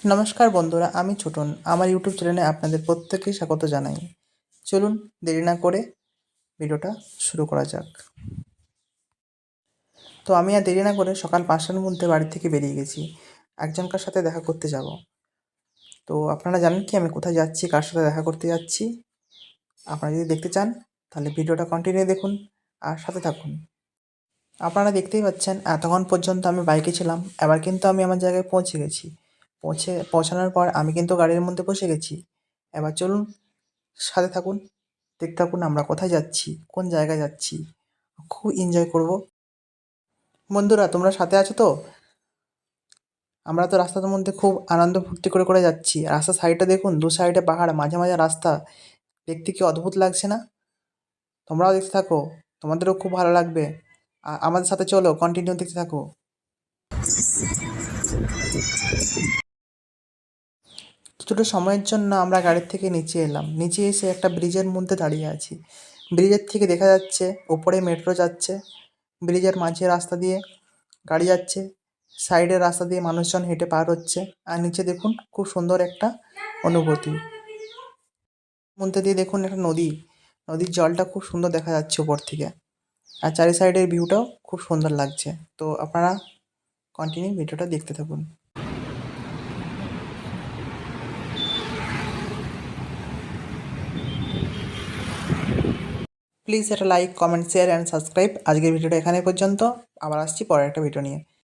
নমস্কার বন্ধুরা, আমি ছোটন। আমার ইউটিউব চ্যানেলে আপনাদের প্রত্যেককে স্বাগত জানাই। চলুন দেরি না করে ভিডিওটা শুরু করা যাক। তো আমি আর দেরি না করে সকাল ৫টার মধ্যে বাড়ি থেকে বেরিয়ে গেছি। একজনকার সাথে দেখা করতে যাব। তো আপনারা জানেন কি আমি কোথায় যাচ্ছি, কার সাথে দেখা করতে যাচ্ছি? আপনারা যদি দেখতে চান তাহলে ভিডিওটা কন্টিনিউ দেখুন আর সাথে থাকুন। আপনারা দেখতেই পাচ্ছেন এতক্ষণ পর্যন্ত আমি বাইকে ছিলাম। এবার কিন্তু আমি আমার জায়গায় পৌঁছে গেছি। পৌঁছানোর পর আমি কিন্তু গাড়ির মধ্যে বসে গেছি। এবার চলুন সাথে থাকুন, দেখতে থাকুন আমরা কোথায় যাচ্ছি, কোন জায়গায় যাচ্ছি। খুব এনজয় করব। বন্ধুরা তোমরা সাথে আছো তো? আমরা তো রাস্তার মধ্যে খুব আনন্দ ফুর্তি করে যাচ্ছি। রাস্তার সাইডটা দেখুন, দু সাইডে পাহাড়, মাঝে মাঝে রাস্তা। দেখতে কি অদ্ভুত লাগছে না? তোমরাও দেখতে থাকো, তোমাদেরও খুব ভালো লাগবে। আমাদের সাথে চলো, কন্টিনিউ দেখতে থাকো। কিছুটা সময়ের জন্য আমরা গাড়ির থেকে নিচে এলাম। নিচে এসে একটা ব্রিজের মধ্যে দাঁড়িয়ে আছি। ব্রিজের থেকে দেখা যাচ্ছে ওপরে মেট্রো যাচ্ছে। ব্রিজের মাঝে রাস্তা দিয়ে গাড়ি যাচ্ছে, সাইডের রাস্তা দিয়ে মানুষজন হেঁটে পার হচ্ছে। আর নিচে দেখুন খুব সুন্দর একটা অনুভূতি। মধ্যে দিয়ে দেখুন একটা নদী, নদীর জলটা খুব সুন্দর দেখা যাচ্ছে উপর থেকে। আর চারি সাইডের ভিউটাও খুব সুন্দর লাগছে। তো আপনারা কন্টিনিউ ভিডিওটা দেখতে থাকুন। প্লিজ একটা like, comment, share and subscribe. আজকের ভিডিওটা এখানে পর্যন্ত। আবার আসছি পরের একটা ভিডিও নিয়ে।